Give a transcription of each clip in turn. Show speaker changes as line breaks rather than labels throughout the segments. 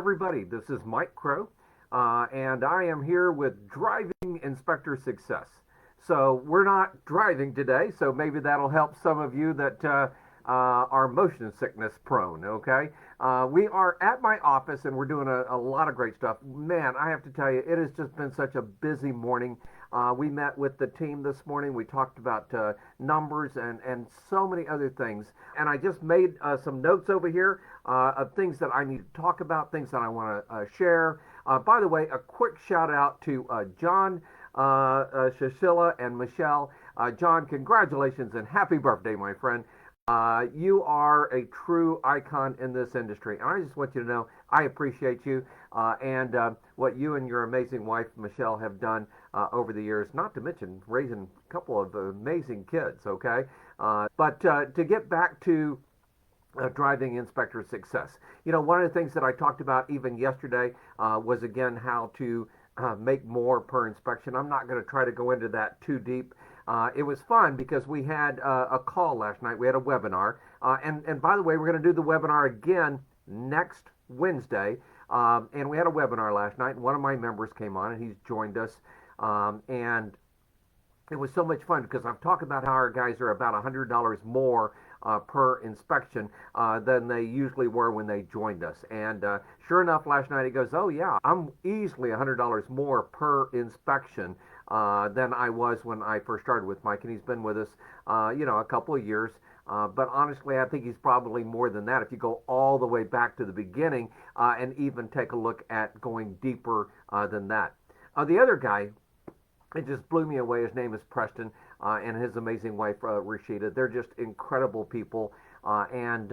everybody. This is Mike Crow, and I am here with Driving Inspector Success. So we're not driving today, so maybe that'll help some of you that are motion sickness prone. Okay, we are at my office and we're doing a lot of great stuff. Man, I have to tell you, it has just been such a busy morning. We met with the team this morning. We talked about numbers and so many other things. And I just made some notes over here of things that I need to talk about, things that I want to share. By the way, a quick shout out to John, Shashila, and Michelle. John, congratulations and happy birthday, my friend. You are a true icon in this industry. And I just want you to know I appreciate you and what you and your amazing wife, Michelle, have done over the years, not to mention raising a couple of amazing kids, okay? But to get back to driving inspector success, you know, one of the things that I talked about even yesterday was, again, how to make more per inspection. I'm not going to try to go into that too deep. It was fun because we had a call last night. We had a webinar. And by the way, we're going to do the webinar again next Wednesday. And we had a webinar last night, and one of my members came on, and he's joined us. And it was so much fun because I've talked about how our guys are about $100 more per inspection than they usually were when they joined us. And sure enough, last night he goes, "Oh yeah, I'm easily $100 more per inspection than I was when I first started with Mike." And he's been with us, a couple of years. But honestly, I think he's probably more than that if you go all the way back to the beginning and even take a look at going deeper than that. The other guy, it just blew me away. His name is Preston, and his amazing wife, Rashida. They're just incredible people. And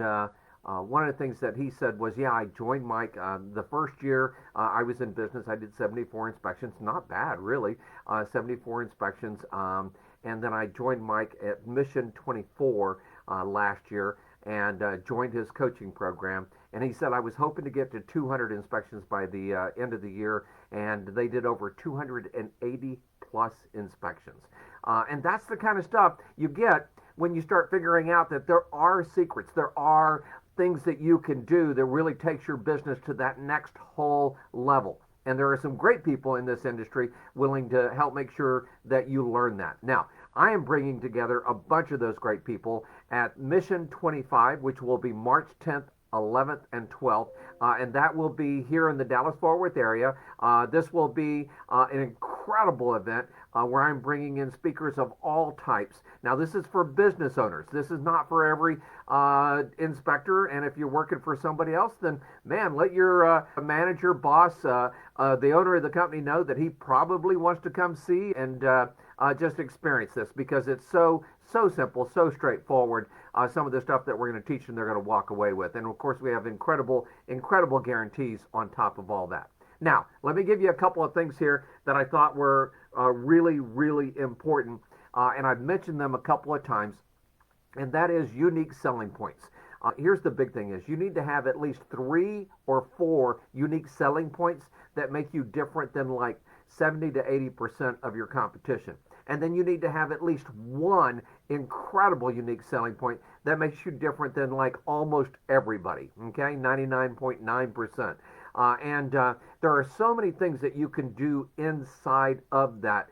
one of the things that he said was, yeah, I joined Mike the first year I was in business. I did 74 inspections. Not bad, really. 74 inspections. And then I joined Mike at Mission 24 last year and joined his coaching program. And he said, I was hoping to get to 200 inspections by the end of the year, and they did over 280 plus inspections. And that's the kind of stuff you get when you start figuring out that there are secrets, there are things that you can do that really takes your business to that next whole level. And there are some great people in this industry willing to help make sure that you learn that. Now, I am bringing together a bunch of those great people at Mission 25, which will be March 10th, 11th, and 12th, and that will be here in the Dallas-Fort Worth area. This will be an incredible event where I'm bringing in speakers of all types. Now, this is for business owners. This is not for every inspector, and if you're working for somebody else, then, man, let your manager, boss, the owner of the company know that he probably wants to come see and just experience this because it's so simple, so straightforward. Some of the stuff that we're going to teach them, they're going to walk away with. And of course, we have incredible guarantees on top of all that. Now, let me give you a couple of things here that I thought were really, really important. And I've mentioned them a couple of times, and that is unique selling points. Here's the big thing is you need to have at least 3 or 4 unique selling points that make you different than like 70 to 80% of your competition. And then you need to have at least one incredible unique selling point that makes you different than like almost everybody, okay, 99.9%. And there are so many things that you can do inside of that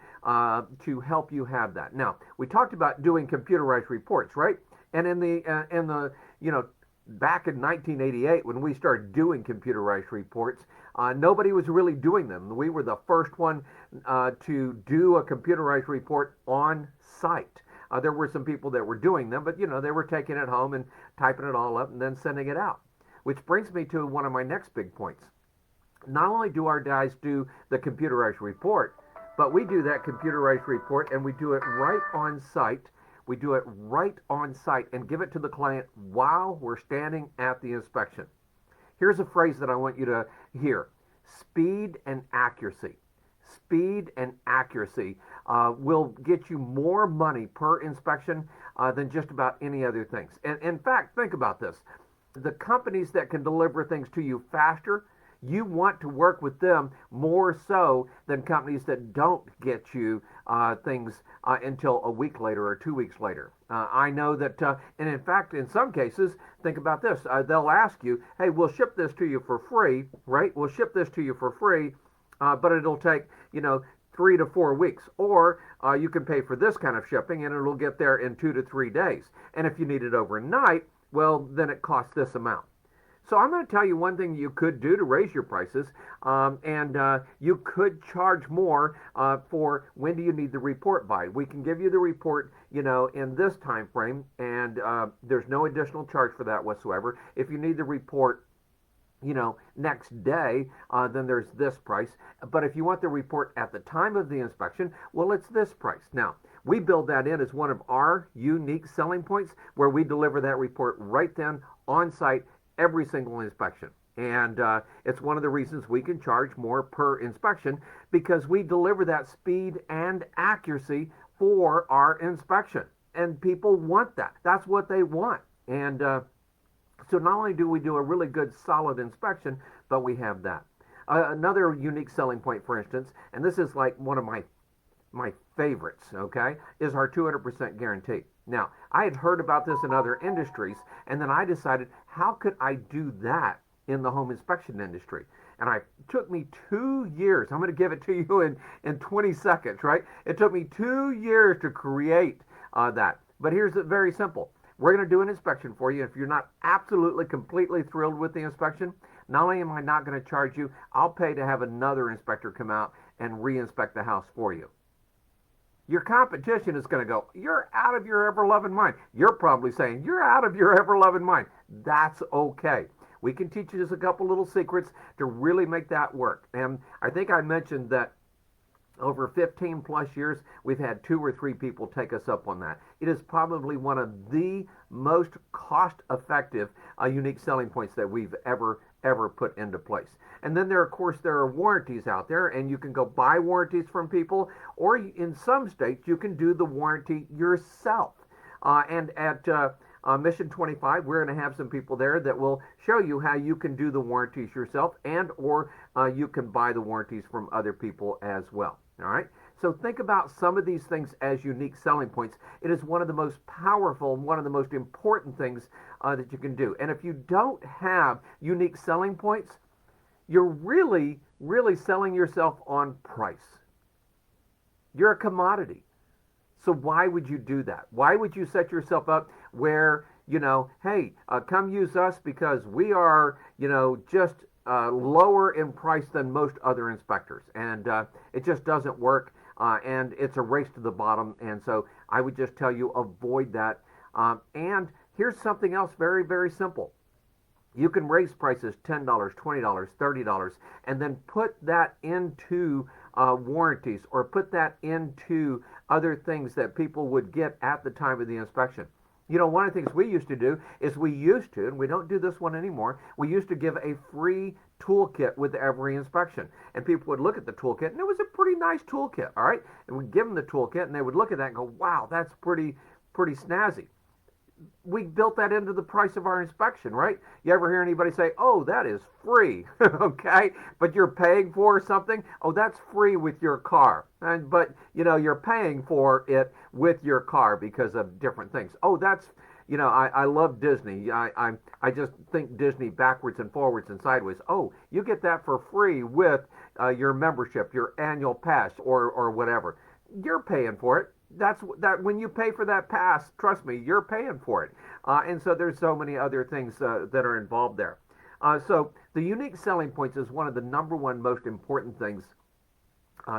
to help you have that. Now, we talked about doing computerized reports, right? And in the back in 1988 when we started doing computerized reports, nobody was really doing them. We were the first one to do a computerized report on site. There were some people that were doing them, but they were taking it home and typing it all up and then sending it out. Which brings me to one of my next big points. Not only do our guys do the computerized report, but we do that computerized report and we do it right on site. We do it right on site and give it to the client while we're standing at the inspection. Here's a phrase that I want you to hear. Speed and accuracy. Speed and accuracy will get you more money per inspection than just about any other things. And in fact, think about this. The companies that can deliver things to you faster, You want to work with them more so than companies that don't get you things until a week later or 2 weeks later. I know that, and in fact, in some cases, think about this. They'll ask you, hey, we'll ship this to you for free, right? We'll ship this to you for free, but it'll take, 3 to 4 weeks. Or you can pay for this kind of shipping and it'll get there in 2 to 3 days. And if you need it overnight, well, then it costs this amount. So I'm going to tell you one thing you could do to raise your prices, and you could charge more for when do you need the report by. We can give you the report, in this time frame, and there's no additional charge for that whatsoever. If you need the report, next day, then there's this price. But if you want the report at the time of the inspection, well, it's this price. Now, we build that in as one of our unique selling points where we deliver that report right then on site every single inspection. And it's one of the reasons we can charge more per inspection because we deliver that speed and accuracy for our inspection. And people want that. That's what they want. And so not only do we do a really good, solid inspection, but we have that. Another unique selling point, for instance, and this is like one of my favorites, okay, is our 200% guarantee. Now, I had heard about this in other industries, and then I decided, how could I do that in the home inspection industry? And it took me 2 years. I'm going to give it to you in 20 seconds, right? It took me 2 years to create that. But here's it very simple. We're going to do an inspection for you. If you're not absolutely, completely thrilled with the inspection, not only am I not going to charge you, I'll pay to have another inspector come out and re-inspect the house for you. Your competition is going to go, you're out of your ever-loving mind. You're probably saying, you're out of your ever-loving mind. That's okay. We can teach you just a couple little secrets to really make that work. And I think I mentioned that over 15 plus years, we've had 2 or 3 people take us up on that. It is probably one of the most cost-effective unique selling points that we've ever put into place. And then there are warranties out there, and you can go buy warranties from people, or in some states, you can do the warranty yourself. And at Mission 25, we're going to have some people there that will show you how you can do the warranties yourself, and or you can buy the warranties from other people as well. All right. So think about some of these things as unique selling points. It is one of the most powerful and one of the most important things that you can do. And if you don't have unique selling points, you're really, really selling yourself on price. You're a commodity. So why would you do that? Why would you set yourself up where, hey, come use us because we are, just lower in price than most other inspectors. And it just doesn't work. And it's a race to the bottom. And so I would just tell you, avoid that. And here's something else very, very simple. You can raise prices $10, $20, $30, and then put that into warranties or put that into other things that people would get at the time of the inspection. One of the things we used to do is and we don't do this one anymore, we used to give a free toolkit with every inspection. And people would look at the toolkit, and it was a pretty nice toolkit, all right? And we'd give them the toolkit, and they would look at that and go, wow, that's pretty snazzy. We built that into the price of our inspection, right? You ever hear anybody say, oh, that is free, okay? But you're paying for something? Oh, that's free with your car. But you're paying for it with your car because of different things. Oh, that's, I love Disney. I just think Disney backwards and forwards and sideways. Oh, you get that for free with your membership, your annual pass or whatever. You're paying for it. That's that when you pay for that pass, trust me, you're paying for it. And so there's so many other things that are involved there. So the unique selling points is one of the number one most important things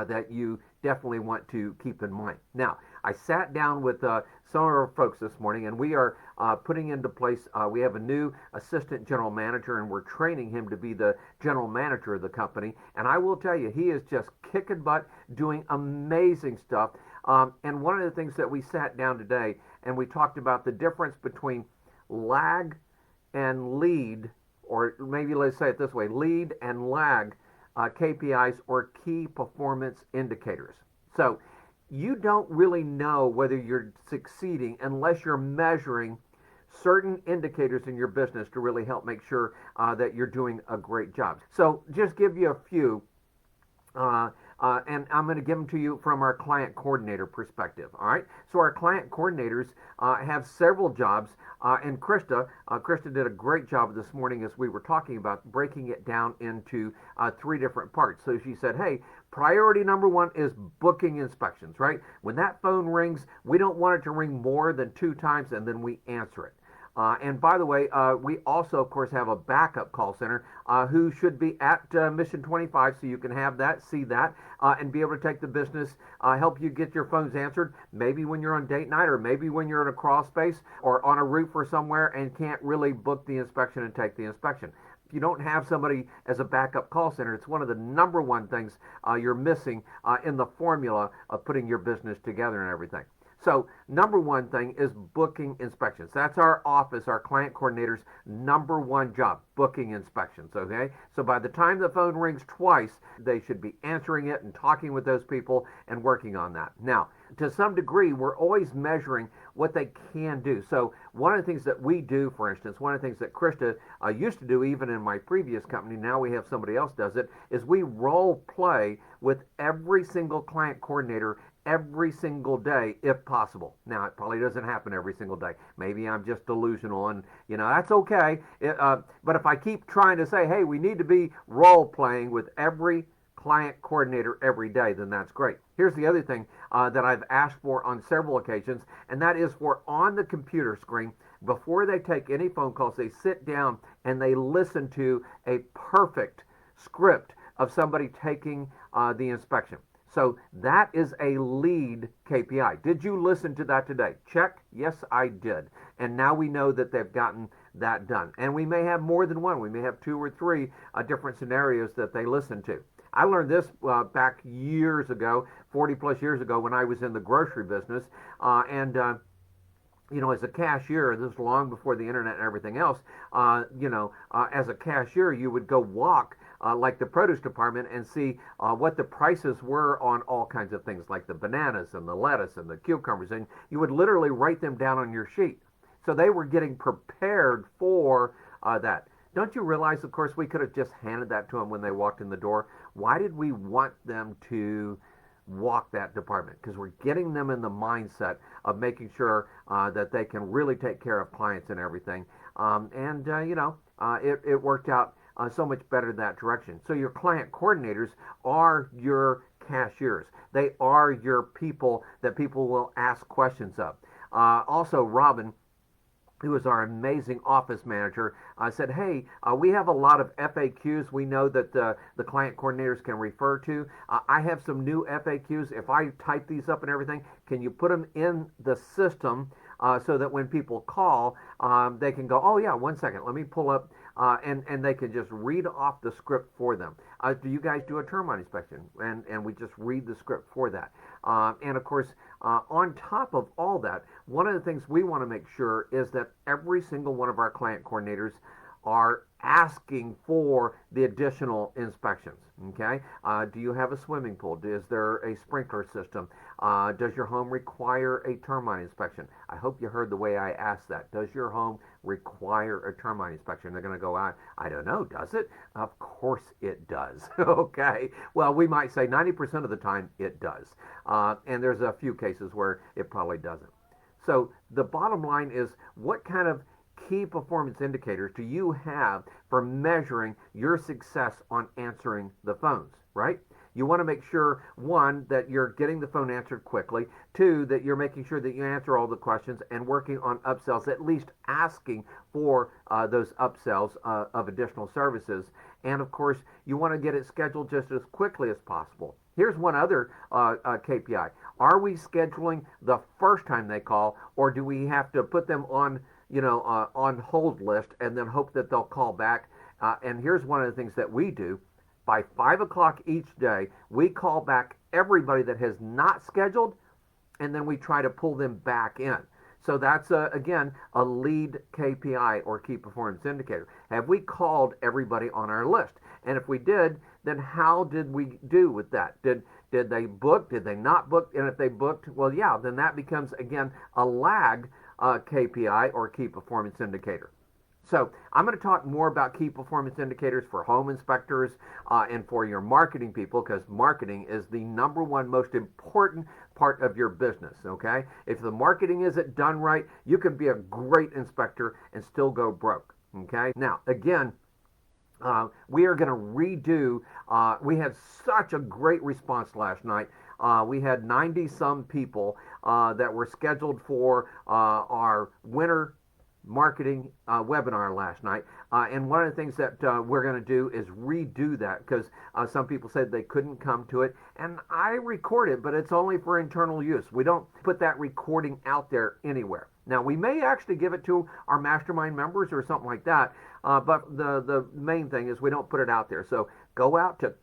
that you definitely want to keep in mind. Now, I sat down with some of our folks this morning, and we are putting into place, we have a new assistant general manager, and we're training him to be the general manager of the company. And I will tell you, he is just kicking butt, doing amazing stuff. And one of the things that we sat down today, and we talked about the difference between lag and lead, or maybe let's say it this way, lead and lag KPIs or key performance indicators. So you don't really know whether you're succeeding unless you're measuring certain indicators in your business to really help make sure that you're doing a great job. So just give you a few. Uh, and I'm going to give them to you from our client coordinator perspective. All right. So our client coordinators have several jobs, and Krista did a great job this morning as we were talking about breaking it down into three different parts. So she said, "Hey, priority number one is booking inspections. Right? When that phone rings, we don't want it to ring more than 2 times, and then we answer it." And by the way, we also, of course, have a backup call center who should be at Mission 25, so you can have that, see that, and be able to take the business, help you get your phones answered, maybe when you're on date night or maybe when you're in a crawl space or on a roof or somewhere and can't really book the inspection and take the inspection. If you don't have somebody as a backup call center, it's one of the number one things you're missing in the formula of putting your business together and everything. So number one thing is booking inspections. That's our office, our client coordinator's number one job, booking inspections, okay? So by the time the phone rings twice, they should be answering it and talking with those people and working on that. Now, to some degree, we're always measuring what they can do. So one of the things that we do, for instance, one of the things that Krista used to do even in my previous company, now we have somebody else does it, is we role play with every single client coordinator every single day if possible. Now, it probably doesn't happen every single day. Maybe I'm just delusional and, that's okay. But if I keep trying to say, hey, we need to be role playing with every client coordinator every day, then that's great. Here's the other thing that I've asked for on several occasions, and that is for on the computer screen, before they take any phone calls, they sit down and they listen to a perfect script of somebody taking the inspection. So that is a lead KPI. Did you listen to that today? Check. Yes, I did. And now we know that they've gotten that done. And we may have more than one. We may have 2 or 3 different scenarios that they listen to. I learned this back years ago, 40 plus years ago, when I was in the grocery business. As a cashier, this is long before the internet and everything else, as a cashier, you would go walk like the produce department and see what the prices were on all kinds of things like the bananas and the lettuce and the cucumbers, and you would literally write them down on your sheet. So they were getting prepared for that. Don't you realize, of course, we could have just handed that to them when they walked in the door? Why did we want them to walk that department? Because we're getting them in the mindset of making sure that they can really take care of clients and everything. It worked out so much better in that direction. So your client coordinators are your cashiers. They are your people that people will ask questions of. Also, Robin, who is our amazing office manager, said, hey, we have a lot of FAQs we know that the client coordinators can refer to. I have some new FAQs. If I type these up and everything, can you put them in the system so that when people call, they can go, oh, yeah, 1 second, let me pull up, and they can just read off the script for them. Do you guys do a termite inspection? And we just read the script for that. And, of course, on top of all that, one of the things we want to make sure is that every single one of our client coordinators are asking for the additional inspections. Okay? Do you have a swimming pool? Is there a sprinkler system? Does your home require a termite inspection? I hope you heard the way I asked that. Does your home require a termite inspection? They're going to go out, I don't know, does it? Of course it does. Okay. Well, we might say 90% of the time it does. And there's a few cases where it probably doesn't. So the bottom line is, what kind of key performance indicators do you have for measuring your success on answering the phones, right? You want to make sure, 1, that you're getting the phone answered quickly, 2, that you're making sure that you answer all the questions and working on upsells, at least asking for those upsells of additional services. And of course, you want to get it scheduled just as quickly as possible. Here's one other KPI. Are we scheduling the first time they call, or do we have to put them on hold list and then hope that they'll call back? And here's one of the things that we do. By 5 o'clock each day, we call back everybody that has not scheduled, and then we try to pull them back in. So that's, again, a lead KPI or key performance indicator. Have we called everybody on our list? And if we did, then how did we do with that? Did they book? Did they not book? And if they booked, well, yeah, then that becomes, again, a lag KPI or key performance indicator. So I'm going to talk more about key performance indicators for home inspectors and for your marketing people, because marketing is the number one most important part of your business. Okay, if the marketing isn't done right, you can be a great inspector and still go broke. Okay, now again, we are going to redo. We had such a great response last night. We had 90 some people that were scheduled for our winter marketing webinar last night. And one of the things that we're going to do is redo that, because some people said they couldn't come to it. And I record it, but it's only for internal use. We don't put that recording out there anywhere. Now, we may actually give it to our mastermind members or something like that. But the main thing is we don't put it out there. So go out to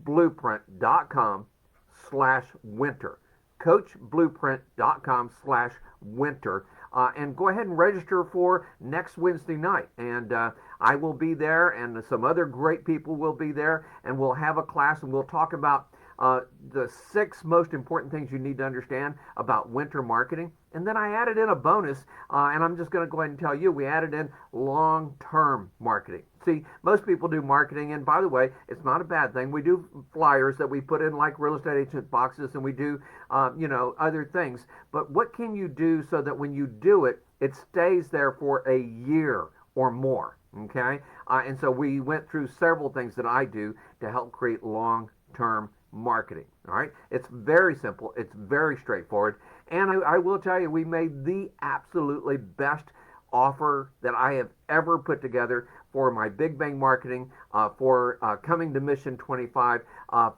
coachblueprint.com/winter. coachblueprint.com/winter. And go ahead and register for next Wednesday night. And I will be there, and some other great people will be there, and we'll have a class, and we'll talk about the 6 most important things you need to understand about winter marketing. And then I added in a bonus, and I'm just going to go ahead and tell you, we added in long-term marketing. See, most people do marketing, and by the way, it's not a bad thing. We do flyers that we put in like real estate agent boxes, and we do, other things. But what can you do so that when you do it, it stays there for a year or more? Okay, and so we went through several things that I do to help create long-term marketing. All right, it's very simple, it's very straightforward, and I will tell you, we made the absolutely best offer that I have ever put together for my Big Bang Marketing, for coming to Mission 25,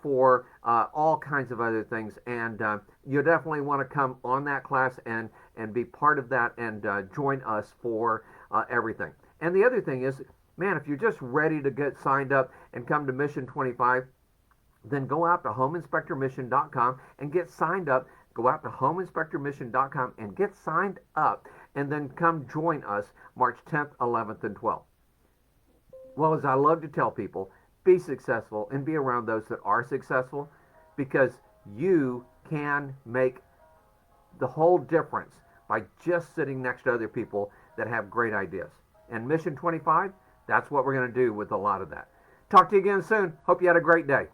for all kinds of other things. And you definitely want to come on that class and be part of that, and join us for everything. And the other thing is, man, if you're just ready to get signed up and come to Mission 25, then go out to homeinspectormission.com and get signed up. Go out to homeinspectormission.com and get signed up, and then come join us March 10th, 11th, and 12th. Well, as I love to tell people, be successful and be around those that are successful, because you can make the whole difference by just sitting next to other people that have great ideas. And Mission 25, that's what we're going to do with a lot of that. Talk to you again soon. Hope you had a great day.